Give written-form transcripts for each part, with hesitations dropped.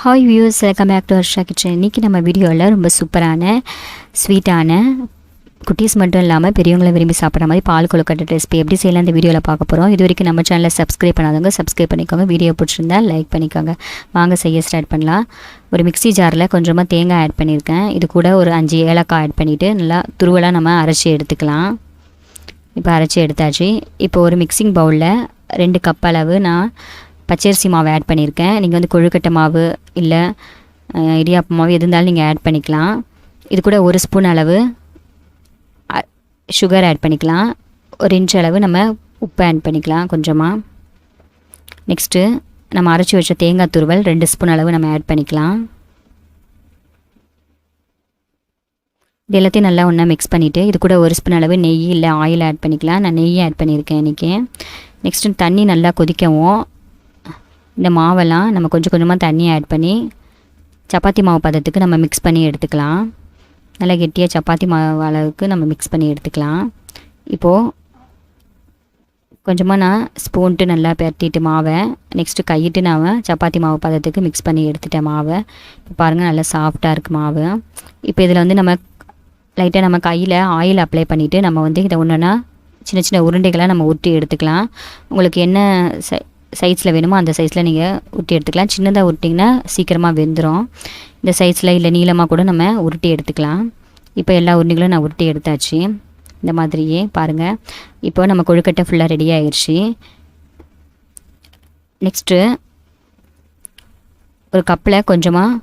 Hi views, welcome back to Harsha kitchen. இன்றைக்கி நம்ம வீடியோவில் ரொம்ப சூப்பரான ஸ்வீட்டான குட்டீஸ் மட்டும் இல்லாமல் பெரியவங்களை விரும்பி சாப்பிட்ற மாதிரி பால் கொழுக்கட்டை ரெசிபி எப்படி செய்யலாம் இந்த வீடியோவில் பார்க்க போகிறோம். இது வரைக்கும் நம்ம சேனலை சப்ஸ்கிரைப் பண்ணாதவங்க சப்ஸ்கிரைப் பண்ணிக்கோங்க. வீடியோ பிடிச்சிருந்தா லைக் பண்ணிக்கோங்க. வாங்க செய்ய ஸ்டார்ட் பண்ணலாம். ஒரு மிக்ஸி ஜாரில் கொஞ்சமாக தேங்காய் ஆட் பண்ணியிருக்கேன். இது கூட ஒரு 5 ஏலக்காய் ஆட் பண்ணிவிட்டு நல்லா துருவலாக நம்ம அரைச்சி எடுத்துக்கலாம். இப்போ அரைச்சி எடுத்தாச்சு. இப்போ ஒரு மிக்சிங் பவுலில் 2 கப் அளவு நான் பச்சரிசி மாவு ஆட் பண்ணியிருக்கேன். நீங்கள் வந்து கொழுக்கட்டை மாவு இல்லை இடியாப்ப மாவு எது இருந்தாலும் நீங்கள் ஆட் பண்ணிக்கலாம். இது கூட 1 ஸ்பூன் அளவு சுகர் ஆட் பண்ணிக்கலாம். 1 இன்ச் அளவு நம்ம உப்பு ஆட் பண்ணிக்கலாம் கொஞ்சமாக. நெக்ஸ்ட்டு நம்ம அரைச்சி வச்ச தேங்காய் துருவல் 2 ஸ்பூன் அளவு நம்ம ஆட் பண்ணிக்கலாம். இது எல்லாத்தையும் நல்லா ஒன்றா மிக்ஸ் பண்ணிவிட்டு இது கூட 1 ஸ்பூன் அளவு நெய் இல்லை ஆயில் ஆட் பண்ணிக்கலாம். நான் நெய் ஆட் பண்ணியிருக்கேன் இன்றைக்கி. நெக்ஸ்ட்டு தண்ணி நல்லா கொதிக்கவும் இந்த மாவெல்லாம் நம்ம கொஞ்சம் கொஞ்சமாக தண்ணி ஆட் பண்ணி சப்பாத்தி மாவு பதத்துக்கு நம்ம மிக்ஸ் பண்ணி எடுத்துக்கலாம். நல்லா கெட்டியாக சப்பாத்தி மாவு அளவுக்கு நம்ம மிக்ஸ் பண்ணி எடுத்துக்கலாம். இப்போது கொஞ்சமாக நான் ஸ்பூன்ட்டு நல்லா பரட்டிட்டு மாவை நெக்ஸ்ட்டு கையிட்டு நான் சப்பாத்தி மாவு பதத்துக்கு மிக்ஸ் பண்ணி எடுத்துட்டேன் மாவை. இப்போ பாருங்கள் நல்லா சாஃப்டாக இருக்குது மாவு. இப்போ இதில் வந்து நம்ம லைட்டாக நம்ம கையில் ஆயில் அப்ளை பண்ணிவிட்டு நம்ம வந்து இதை ஒன்றுனா சின்ன சின்ன உருண்டைகளாக நம்ம உருட்டி எடுத்துக்கலாம். உங்களுக்கு என்ன சைஸில் வேணுமோ அந்த சைஸில் நீங்கள் உருட்டி எடுத்துக்கலாம். சின்னதாக உருட்டிங்கன்னா சீக்கிரமாக வெந்துடும். இந்த சைஸில் இல்லை நீளமாக கூட நம்ம உருட்டி எடுத்துக்கலாம். இப்போ எல்லா உருண்டைகளும் நான் உருட்டி எடுத்தாச்சு. இந்த மாதிரியே பாருங்கள். இப்போ நம்ம கொழுக்கட்டை ஃபுல்லாக ரெடி ஆகிடுச்சு. நெக்ஸ்ட்டு ஒரு கப்பில் கொஞ்சமாக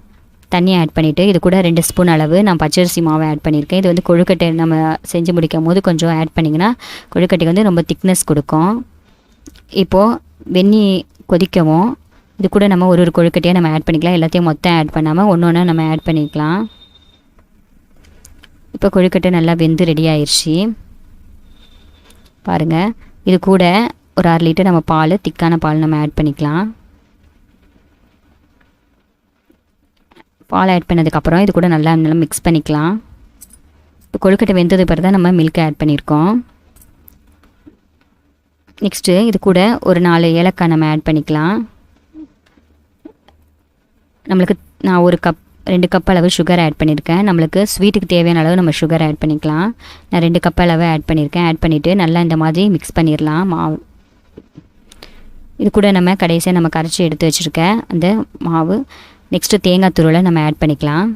தண்ணி ஆட் பண்ணிவிட்டு இது கூட 2 ஸ்பூன் அளவு நான் பச்சரிசி மாவை ஆட் பண்ணியிருக்கேன். இது வந்து கொழுக்கட்டை நம்ம செஞ்சு முடிக்கும் போது கொஞ்சம் ஆட் பண்ணிங்கன்னா கொழுக்கட்டைக்கு வந்து ரொம்ப திக்னஸ் கொடுக்கும். இப்போது வெந்நி கொதிக்கவும் இது கூட நம்ம ஒரு கொழுக்கட்டையாக நம்ம ஆட் பண்ணிக்கலாம். எல்லாத்தையும் மொத்தம் ஆட் பண்ணாமல் ஒன்று ஒன்றா நம்ம ஆட் பண்ணிக்கலாம். இப்போ கொழுக்கட்டை நல்லா வெந்து ரெடி ஆயிடுச்சு பாருங்கள். இது கூட ஒரு 1/2 லிட்டர் நம்ம பால், திக்கான பால் நம்ம ஆட் பண்ணிக்கலாம். பால் ஆட் பண்ணதுக்கப்புறம் இது கூட நல்லா மிக்ஸ் பண்ணிக்கலாம். இப்போ கொழுக்கட்டை வெந்தது பிறகு தான் நம்ம மில்க் ஆட் பண்ணியிருக்கோம். நெக்ஸ்ட்டு இது கூட ஒரு 4 ஏலக்காய் நம்ம ஆட் பண்ணிக்கலாம். நம்மளுக்கு நான் 2 கப் அளவு சுகர் ஆட் பண்ணியிருக்கேன். நம்மளுக்கு ஸ்வீட்டுக்கு தேவையான அளவு நம்ம சுகர் ஆட் பண்ணிக்கலாம். நான் 2 கப் அளவு ஆட் பண்ணியிருக்கேன். ஆட் பண்ணிவிட்டு நல்லா இந்த மாதிரி மிக்ஸ் பண்ணிடலாம் மாவு. இது கூட நம்ம கடைசியாக நம்ம கரைச்சி எடுத்து வச்சுருக்க அந்த மாவு நெக்ஸ்ட்டு தேங்காய் துருவலை நம்ம ஆட் பண்ணிக்கலாம்.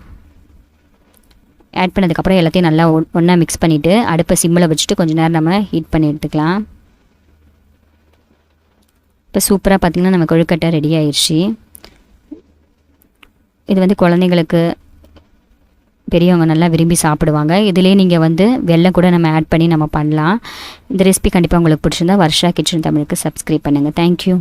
ஆட் பண்ணதுக்கப்புறம் எல்லாத்தையும் நல்லா ஒன்றா மிக்ஸ் பண்ணிவிட்டு அடுப்பை சிம்மில் வச்சுட்டு கொஞ்சம் நேரம் நம்ம ஹீட் பண்ணி எடுத்துக்கலாம். இப்போ சூப்பராக பார்த்திங்கன்னா நம்ம கொழுக்கட்டை ரெடி ஆயிடுச்சு. இது வந்து குழந்தைங்களுக்கு பெரியவங்க நல்லா விரும்பி சாப்பிடுவாங்க. இதிலே நீங்கள் வந்து வெல்லம் கூட நம்ம ஆட் பண்ணி நம்ம பண்ணலாம். இந்த ரெசிபி கண்டிப்பாக உங்களுக்கு பிடிச்சிருந்தா வர்ஷா கிச்சன் தமிழுக்கு சப்ஸ்கிரைப் பண்ணுங்கள். தேங்க்யூ.